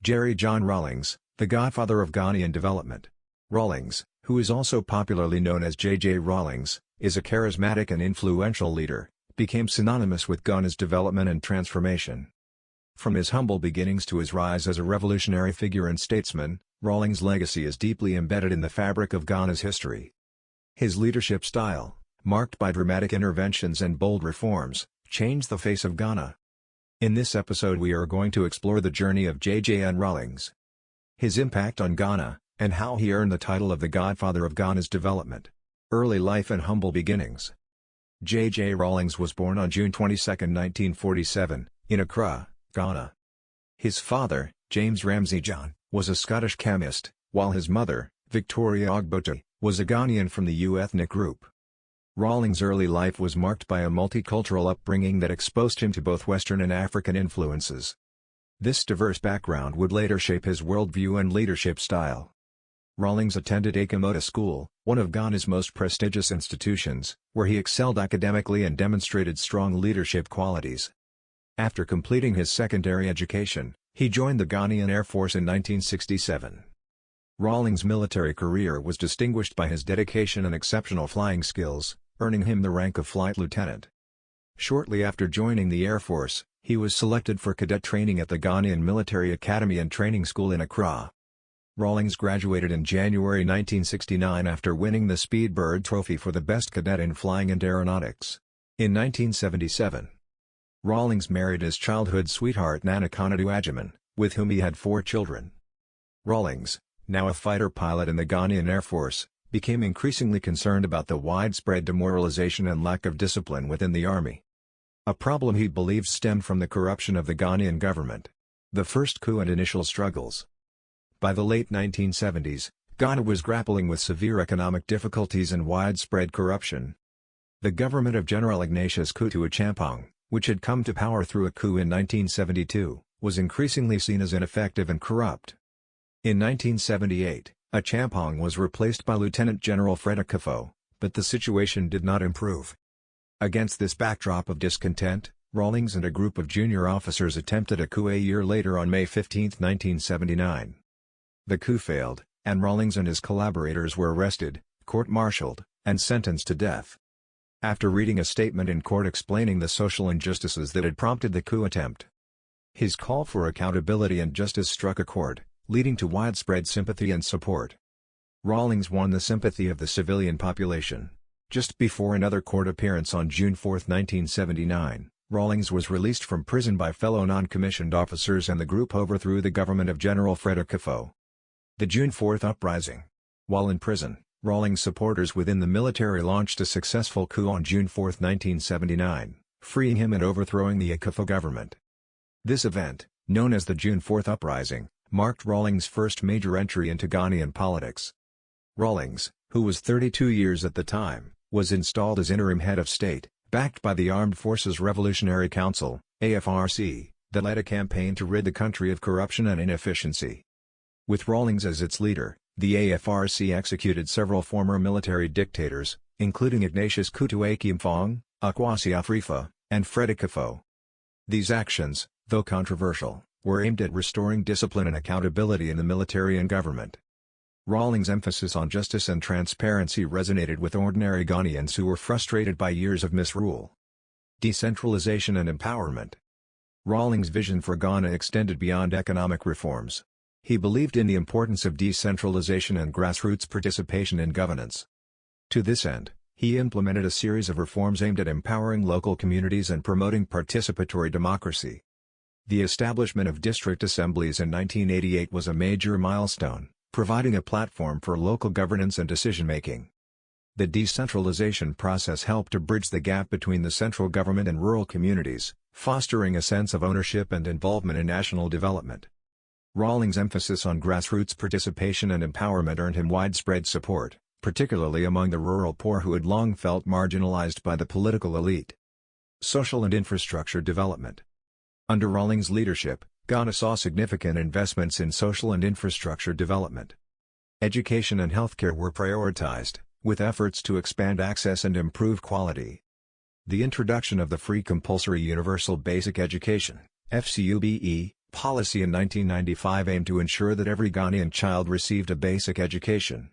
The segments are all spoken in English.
JJ Rawlings, the godfather of Ghanaian development. Rawlings, who is also popularly known as JJ Rawlings, is a charismatic and influential leader, became synonymous with Ghana's development and transformation. From his humble beginnings to his rise as a revolutionary figure and statesman, Rawlings' legacy is deeply embedded in the fabric of Ghana's history. His leadership style, marked by dramatic interventions and bold reforms, changed the face of Ghana. In this episode we are going to explore the journey of JJ Rawlings, his impact on Ghana, and how he earned the title of the Godfather of Ghana's development. Early life and humble beginnings. JJ Rawlings was born on June 22, 1947, in Accra, Ghana. His father, James Ramsey John, was a Scottish chemist, while his mother, Victoria Ogbota, was a Ghanian from the Ewe ethnic group. Rawlings' early life was marked by a multicultural upbringing that exposed him to both Western and African influences. This diverse background would later shape his worldview and leadership style. Rawlings attended Akamota School, one of Ghana's most prestigious institutions, where he excelled academically and demonstrated strong leadership qualities. After completing his secondary education, he joined the Ghanaian Air Force in 1967. Rawlings' military career was distinguished by his dedication and exceptional flying skills, earning him the rank of flight lieutenant. Shortly after joining the Air Force, he was selected for cadet training at the Ghanaian Military Academy and Training School in Accra. Rawlings graduated in January 1969 after winning the Speedbird Trophy for the best cadet in flying and aeronautics. In 1977, Rawlings married his childhood sweetheart Nana Konadu Agyeman, with whom he had 4 children. Rawlings, now a fighter pilot in the Ghanaian Air Force, became increasingly concerned about the widespread demoralization and lack of discipline within the army. A problem he believed stemmed from the corruption of the Ghanaian government, the first coup and initial struggles. By the late 1970s, Ghana was grappling with severe economic difficulties and widespread corruption. The government of General Ignatius Kutu Acheampong, which had come to power through a coup in 1972, was increasingly seen as ineffective and corrupt. In 1978, Acheampong was replaced by Lieutenant General Fred Akufo, but the situation did not improve. Against this backdrop of discontent, Rawlings and a group of junior officers attempted a coup a year later on May 15, 1979. The coup failed, and Rawlings and his collaborators were arrested, court-martialed, and sentenced to death. After reading a statement in court explaining the social injustices that had prompted the coup attempt, his call for accountability and justice struck a chord, leading to widespread sympathy and support. Rawlings won the sympathy of the civilian population. Just before another court appearance on June 4, 1979, Rawlings was released from prison by fellow non-commissioned officers and the group overthrew the government of General Fred Akufo. The June 4 uprising. While in prison, Rawlings' supporters within the military launched a successful coup on June 4, 1979, freeing him and overthrowing the Akufo government. This event, known as the June 4 uprising, marked Rawlings' first major entry into Ghanaian politics. Rawlings, who was 32 years at the time, was installed as interim head of state, backed by the Armed Forces Revolutionary Council, AFRC, that led a campaign to rid the country of corruption and inefficiency. With Rawlings as its leader, the AFRC executed several former military dictators, including Ignatius Kutu Acheampong, Akwasi Afrifa, and Fred Akufo. These actions, though controversial, were aimed at restoring discipline and accountability in the military and government. Rawlings' emphasis on justice and transparency resonated with ordinary Ghanaians who were frustrated by years of misrule. Decentralization and empowerment. Rawlings' vision for Ghana extended beyond economic reforms. He believed in the importance of decentralization and grassroots participation in governance. To this end, he implemented a series of reforms aimed at empowering local communities and promoting participatory democracy. The establishment of district assemblies in 1988 was a major milestone, providing a platform for local governance and decision-making. The decentralization process helped to bridge the gap between the central government and rural communities, fostering a sense of ownership and involvement in national development. Rawlings' emphasis on grassroots participation and empowerment earned him widespread support, particularly among the rural poor who had long felt marginalized by the political elite. Social and infrastructure development. Under Rawlings' leadership, Ghana saw significant investments in social and infrastructure development. Education and healthcare were prioritized, with efforts to expand access and improve quality. The introduction of the free compulsory universal basic education, FCUBE, Policy in 1995 aimed to ensure that every Ghanaian child received a basic education.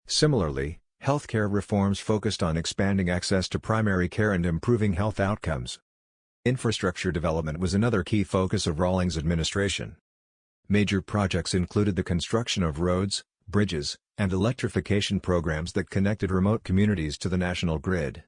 Similarly, healthcare reforms focused on expanding access to primary care and improving health outcomes. Infrastructure development was another key focus of Rawlings' administration. Major projects included the construction of roads, bridges, and electrification programs that connected remote communities to the national grid.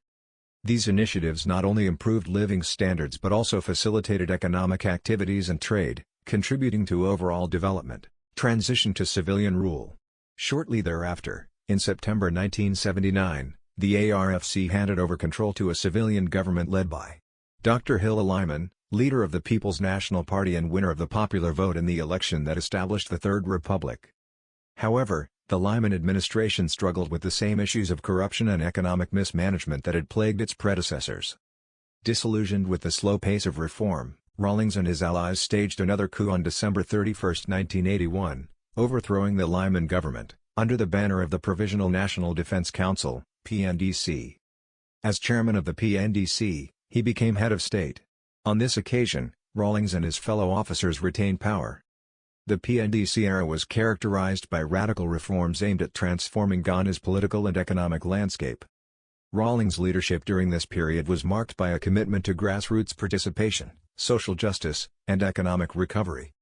These initiatives not only improved living standards but also facilitated economic activities and trade, contributing to overall development. Transition to civilian rule. Shortly thereafter, in September 1979, the ARFC handed over control to a civilian government led by Dr. Hilla Lyman, leader of the People's National Party and winner of the popular vote in the election that established the Third Republic. However, the Lyman administration struggled with the same issues of corruption and economic mismanagement that had plagued its predecessors. Disillusioned with the slow pace of reform, Rawlings and his allies staged another coup on December 31, 1981, overthrowing the Lyman government, under the banner of the Provisional National Defense Council, PNDC. As chairman of the PNDC, he became head of state. On this occasion, Rawlings and his fellow officers retained power. The PNDC era was characterized by radical reforms aimed at transforming Ghana's political and economic landscape. Rawlings' leadership during this period was marked by a commitment to grassroots participation, social justice, and economic recovery.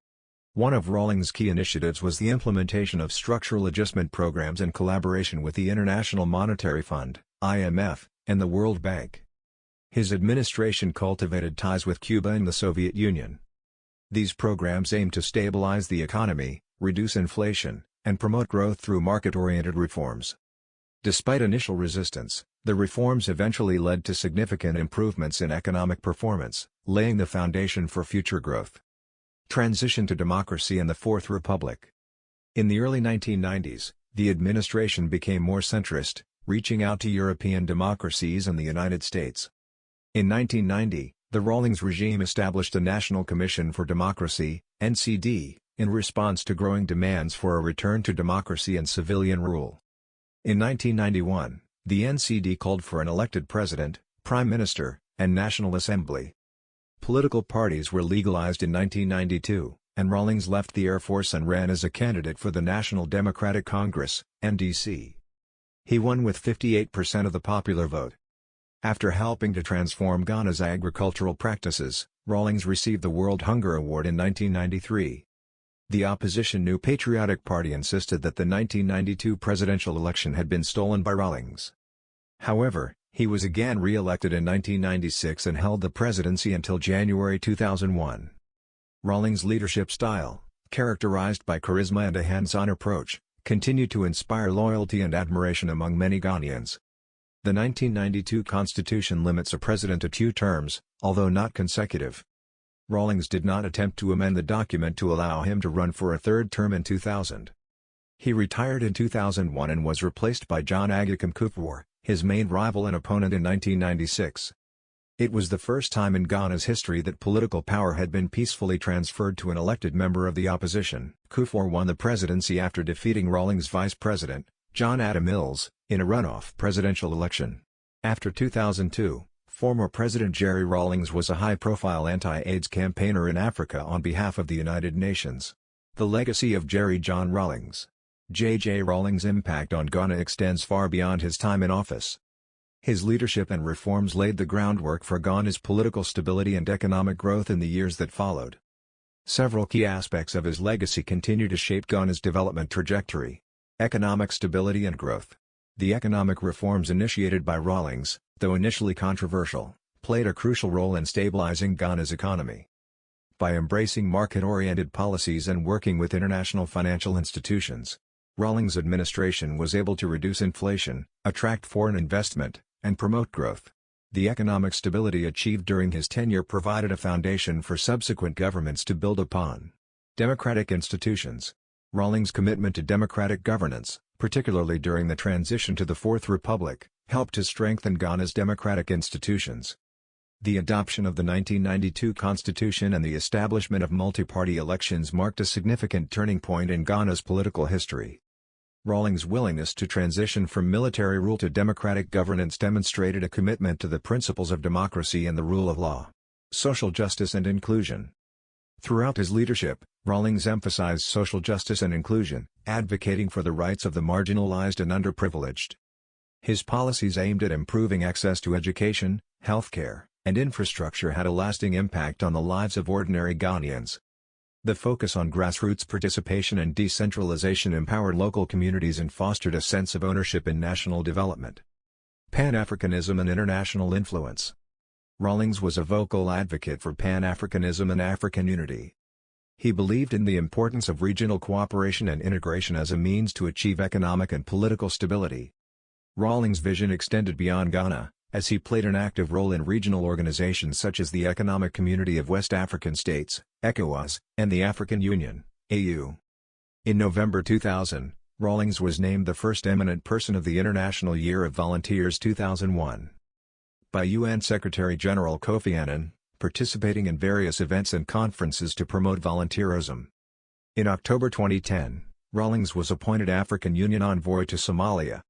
One of Rawlings' key initiatives was the implementation of structural adjustment programs in collaboration with the International Monetary Fund, IMF, and the World Bank. His administration cultivated ties with Cuba and the Soviet Union. These programs aimed to stabilize the economy, reduce inflation, and promote growth through market-oriented reforms. Despite initial resistance, the reforms eventually led to significant improvements in economic performance, laying the foundation for future growth. Transition to democracy and the Fourth Republic. In the early 1990s, the administration became more centrist, reaching out to European democracies and the United States. In 1990, the Rawlings regime established the National Commission for Democracy, NCD, in response to growing demands for a return to democracy and civilian rule. In 1991, the NCD called for an elected president, prime minister, and National Assembly. Political parties were legalized in 1992, and Rawlings left the Air Force and ran as a candidate for the National Democratic Congress, NDC. He won with 58% of the popular vote. After helping to transform Ghana's agricultural practices, Rawlings received the World Hunger Award in 1993. The opposition New Patriotic Party insisted that the 1992 presidential election had been stolen by Rawlings. However, he was again re-elected in 1996 and held the presidency until January 2001. Rawlings' leadership style, characterized by charisma and a hands-on approach, continued to inspire loyalty and admiration among many Ghanaians. The 1992 Constitution limits a president to 2 terms, although not consecutive. Rawlings did not attempt to amend the document to allow him to run for a 3rd term in 2000. He retired in 2001 and was replaced by John Agyekum Kufuor, his main rival and opponent in 1996. It was the first time in Ghana's history that political power had been peacefully transferred to an elected member of the opposition. Kufuor won the presidency after defeating Rawlings' vice president, John Atta Mills, in a runoff presidential election. After 2002, former President JJ Rawlings was a high-profile anti-AIDS campaigner in Africa on behalf of the United Nations. The legacy of JJ Rawlings. JJ Rawlings' impact on Ghana extends far beyond his time in office. His leadership and reforms laid the groundwork for Ghana's political stability and economic growth in the years that followed. Several key aspects of his legacy continue to shape Ghana's development trajectory. Economic stability and growth. The economic reforms initiated by Rawlings, though initially controversial, played a crucial role in stabilizing Ghana's economy. By embracing market-oriented policies and working with international financial institutions, Rawlings' administration was able to reduce inflation, attract foreign investment, and promote growth. The economic stability achieved during his tenure provided a foundation for subsequent governments to build upon. Democratic institutions. Rawlings' commitment to democratic governance, particularly during the transition to the Fourth Republic, helped to strengthen Ghana's democratic institutions. The adoption of the 1992 Constitution and the establishment of multi-party elections marked a significant turning point in Ghana's political history. Rawlings' willingness to transition from military rule to democratic governance demonstrated a commitment to the principles of democracy and the rule of law. Social justice and inclusion. Throughout his leadership, Rawlings emphasized social justice and inclusion, advocating for the rights of the marginalized and underprivileged. His policies aimed at improving access to education, healthcare, and infrastructure had a lasting impact on the lives of ordinary Ghanaians. The focus on grassroots participation and decentralization empowered local communities and fostered a sense of ownership in national development. Pan-Africanism and international influence. Rawlings was a vocal advocate for Pan-Africanism and African unity. He believed in the importance of regional cooperation and integration as a means to achieve economic and political stability. Rawlings' vision extended beyond Ghana, as he played an active role in regional organizations such as the Economic Community of West African States, ECOWAS, and the African Union, AU. In November 2000, Rawlings was named the first eminent person of the International Year of Volunteers 2001 by UN Secretary-General Kofi Annan, participating in various events and conferences to promote volunteerism. In October 2010, Rawlings was appointed African Union envoy to Somalia.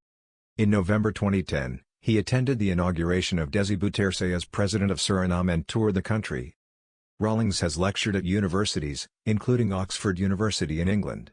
In November 2010, he attended the inauguration of Desi Bouterse as president of Suriname and toured the country. Rawlings has lectured at universities, including Oxford University in England.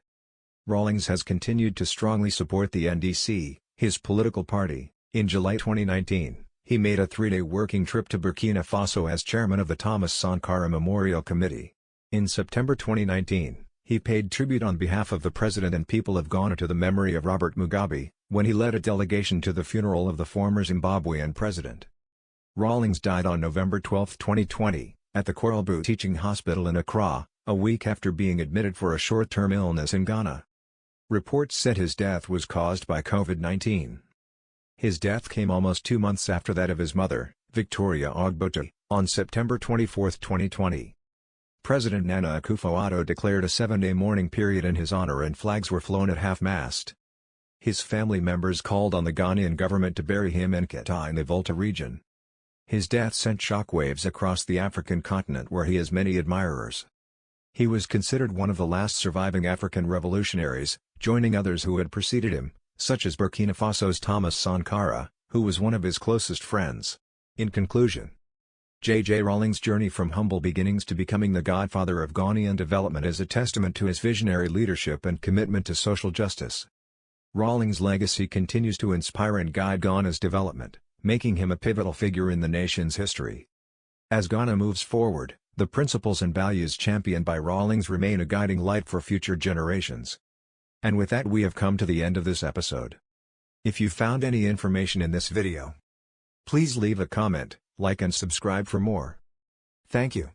Rawlings has continued to strongly support the PNDC, his political party. In July 2019, he made a 3-day working trip to Burkina Faso as chairman of the Thomas Sankara Memorial Committee. In September 2019, he paid tribute on behalf of the president and people of Ghana to the memory of Robert Mugabe, when he led a delegation to the funeral of the former Zimbabwean president. Rawlings died on November 12, 2020, at the Koralbu Teaching Hospital in Accra, a week after being admitted for a short-term illness in Ghana. Reports said his death was caused by COVID-19. His death came almost 2 months after that of his mother, Victoria Ogbota, on September 24, 2020. President Nana Akufo-Addo declared a 7-day mourning period in his honor and flags were flown at half-mast. His family members called on the Ghanaian government to bury him in Keta in the Volta region. His death sent shockwaves across the African continent where he has many admirers. He was considered one of the last surviving African revolutionaries, joining others who had preceded him, such as Burkina Faso's Thomas Sankara, who was one of his closest friends. In conclusion, JJ Rawlings' journey from humble beginnings to becoming the godfather of Ghanaian development is a testament to his visionary leadership and commitment to social justice. Rawlings' legacy continues to inspire and guide Ghana's development, making him a pivotal figure in the nation's history. As Ghana moves forward, the principles and values championed by Rawlings remain a guiding light for future generations. And with that, we have come to the end of this episode. If you found any information in this video, please leave a comment, like and subscribe for more. Thank you.